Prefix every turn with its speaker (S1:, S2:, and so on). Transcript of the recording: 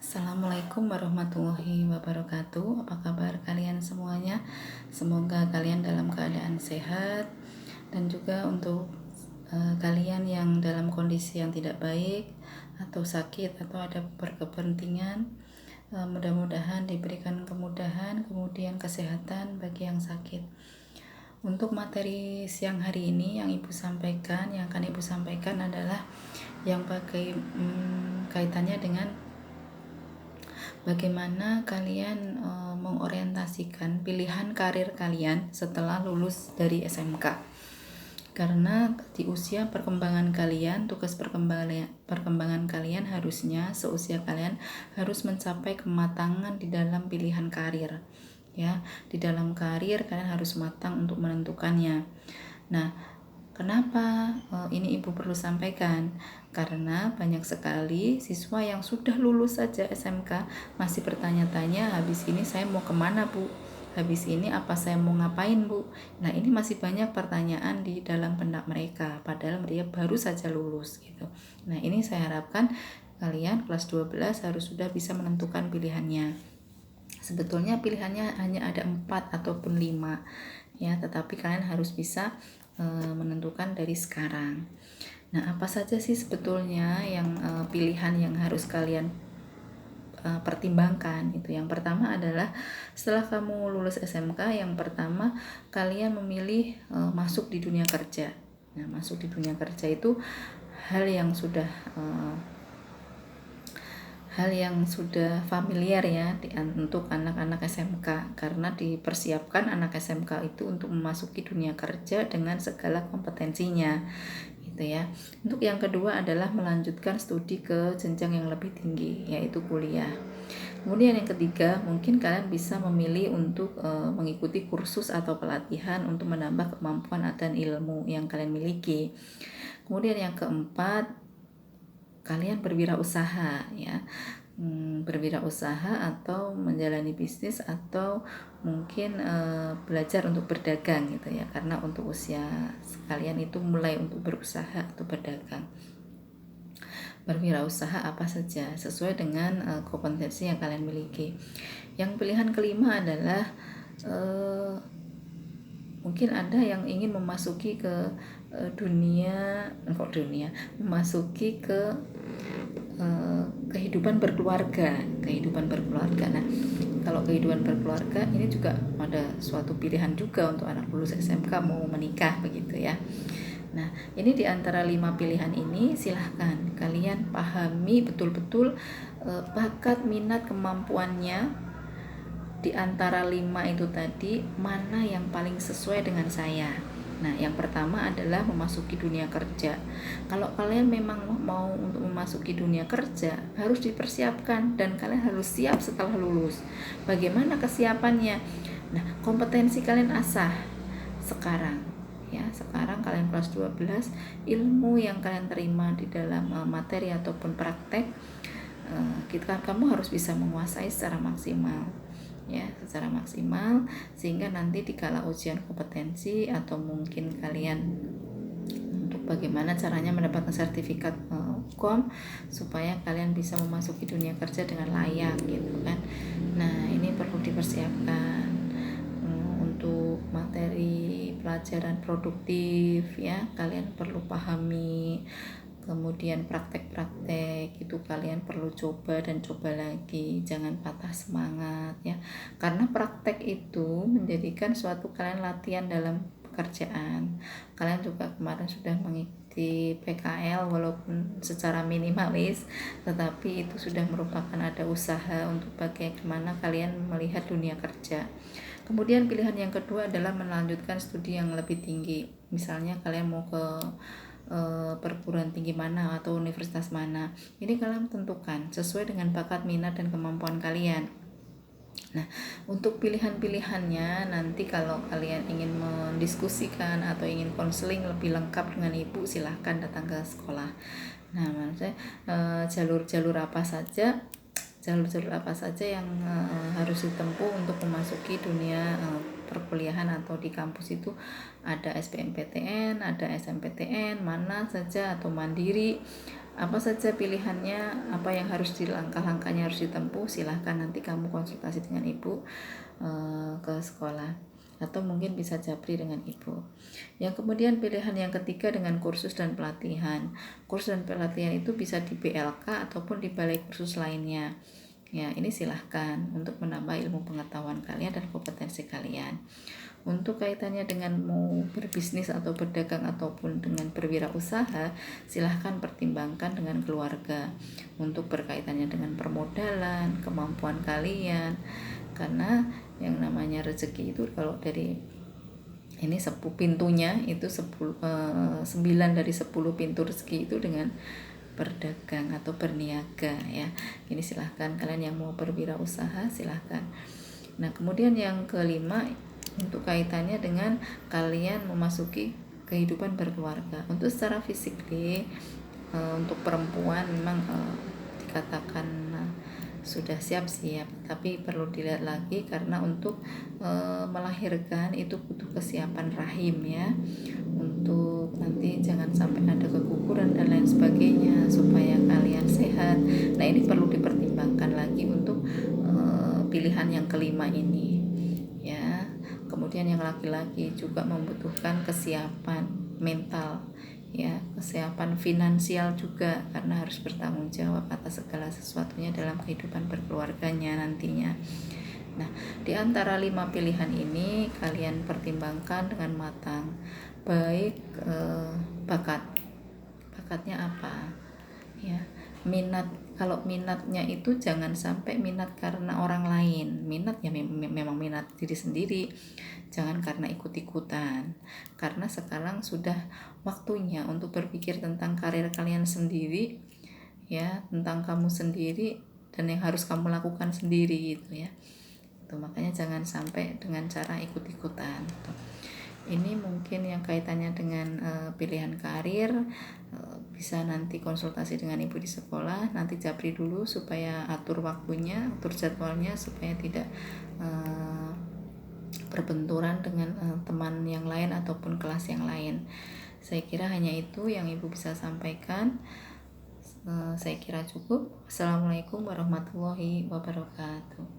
S1: Assalamualaikum warahmatullahi wabarakatuh. Apa kabar kalian semuanya? Semoga kalian dalam keadaan sehat. Dan juga untuk kalian yang dalam kondisi yang tidak baik atau sakit atau ada berkepentingan, mudah-mudahan diberikan kemudahan, kemudian kesehatan bagi yang sakit. Untuk materi siang hari ini yang akan ibu sampaikan adalah yang kaitannya dengan bagaimana kalian mengorientasikan pilihan karir kalian setelah lulus dari SMK. Karena di usia perkembangan kalian, tugas perkembangan kalian harusnya seusia kalian harus mencapai kematangan di dalam pilihan karir. Ya, di dalam karir kalian harus matang untuk menentukannya. Nah, kenapa ini ibu perlu sampaikan? Karena banyak sekali siswa yang sudah lulus saja SMK masih bertanya-tanya, habis ini saya mau kemana bu? Habis ini apa saya mau ngapain bu? Nah, ini masih banyak pertanyaan di dalam benak mereka, padahal mereka baru saja lulus gitu. Nah, ini saya harapkan kalian kelas 12 harus sudah bisa menentukan pilihannya. Sebetulnya pilihannya hanya ada 4 ataupun 5 ya, tetapi kalian harus bisa menentukan dari sekarang. Nah, apa saja sih sebetulnya yang pilihan yang harus kalian pertimbangkan itu? Yang pertama adalah setelah kamu lulus SMK, yang pertama kalian memilih masuk di dunia kerja. Nah, masuk di dunia kerja itu hal yang sudah familiar ya untuk anak-anak SMK, karena dipersiapkan anak SMK itu untuk memasuki dunia kerja dengan segala kompetensinya gitu ya. Untuk yang kedua adalah melanjutkan studi ke jenjang yang lebih tinggi, yaitu kuliah. Kemudian yang ketiga, mungkin kalian bisa memilih untuk mengikuti kursus atau pelatihan untuk menambah kemampuan dan ilmu yang kalian miliki. Kemudian yang keempat, kalian berwirausaha ya. Berwirausaha atau menjalani bisnis atau mungkin belajar untuk berdagang gitu ya, karena untuk usia kalian itu mulai untuk berusaha atau berdagang. Berwirausaha apa saja sesuai dengan kompetensi yang kalian miliki. Yang pilihan kelima adalah mungkin ada yang ingin memasuki ke memasuki ke kehidupan berkeluarga. Nah, kalau kehidupan berkeluarga ini juga ada suatu pilihan juga untuk anak lulus SMK mau menikah begitu ya. Nah, ini di antara 5 pilihan ini silahkan kalian pahami betul-betul bakat, minat, kemampuannya. Di antara 5 itu tadi, mana yang paling sesuai dengan saya? Nah, yang pertama adalah memasuki dunia kerja. Kalau kalian memang mau untuk memasuki dunia kerja, harus dipersiapkan dan kalian harus siap setelah lulus. Bagaimana kesiapannya? Nah, kompetensi kalian asah sekarang. Ya, sekarang kalian kelas 12, ilmu yang kalian terima di dalam materi ataupun praktek, kamu harus bisa menguasai secara maksimal. Ya, secara maksimal, sehingga nanti dikala ujian kompetensi atau mungkin kalian untuk bagaimana caranya mendapatkan sertifikat UKOM supaya kalian bisa memasuki dunia kerja dengan layak gitu kan. Nah, ini perlu dipersiapkan untuk materi pelajaran produktif ya, kalian perlu pahami. Kemudian praktek-praktek itu kalian perlu coba dan coba lagi, jangan patah semangat ya, karena praktek itu menjadikan suatu kalian latihan dalam pekerjaan. Kalian juga kemarin sudah mengikuti PKL walaupun secara minimalis, tetapi itu sudah merupakan ada usaha untuk bagaimana kalian melihat dunia kerja. Kemudian pilihan yang kedua adalah melanjutkan studi yang lebih tinggi. Misalnya kalian mau ke perguruan tinggi mana atau universitas mana, ini kalian tentukan sesuai dengan bakat, minat, dan kemampuan kalian. Nah, untuk pilihan-pilihannya nanti kalau kalian ingin mendiskusikan atau ingin konseling lebih lengkap dengan ibu, silahkan datang ke sekolah. Nah, maksudnya jalur-jalur apa saja yang harus ditempuh untuk memasuki dunia perkuliahan atau di kampus itu ada SBMPTN, ada SNMPTN, mana saja atau mandiri, apa saja pilihannya, apa yang harus langkah-langkahnya harus ditempuh, silahkan nanti kamu konsultasi dengan ibu ke sekolah, atau mungkin bisa japri dengan ibu. Yang kemudian pilihan yang ketiga dengan kursus dan pelatihan. Kursus dan pelatihan itu bisa di BLK ataupun di balai kursus lainnya. Ya, ini silahkan untuk menambah ilmu pengetahuan kalian dan kompetensi kalian. Untuk kaitannya dengan mau berbisnis atau berdagang ataupun dengan berwirausaha, silahkan pertimbangkan dengan keluarga untuk berkaitannya dengan permodalan, kemampuan kalian. Karena yang namanya rezeki itu kalau dari ini 10 pintunya itu 9 dari 10 pintu rezeki itu dengan berdagang atau berniaga ya. Ini silahkan kalian yang mau berwirausaha silahkan. Nah, kemudian yang kelima untuk kaitannya dengan kalian memasuki kehidupan berkeluarga. Untuk secara fisik untuk perempuan memang dikatakan sudah siap-siap, tapi perlu dilihat lagi karena untuk melahirkan itu butuh kesiapan rahim ya, untuk nanti jangan sampai ada keguguran dan lain sebagainya supaya kalian sehat. Nah, ini perlu dipertimbangkan lagi untuk pilihan yang kelima ini ya. Kemudian yang laki-laki juga membutuhkan kesiapan mental ya, kesiapan finansial juga karena harus bertanggung jawab atas segala sesuatunya dalam kehidupan berkeluarganya nantinya. Nah, di antara 5 pilihan ini kalian pertimbangkan dengan matang, baik bakatnya apa ya, minat. Kalau minatnya itu jangan sampai minat karena orang lain, minat ya memang minat diri sendiri, jangan karena ikut-ikutan, karena sekarang sudah waktunya untuk berpikir tentang karir kalian sendiri ya, tentang kamu sendiri dan yang harus kamu lakukan sendiri gitu ya. Tuh, makanya jangan sampai dengan cara ikut-ikutan tuh. Ini mungkin yang kaitannya dengan pilihan karir, bisa nanti konsultasi dengan ibu di sekolah, nanti japri dulu supaya atur waktunya, atur jadwalnya supaya tidak berbenturan dengan teman yang lain ataupun kelas yang lain. Saya kira hanya itu yang ibu bisa sampaikan. Saya kira cukup. Assalamualaikum warahmatullahi wabarakatuh.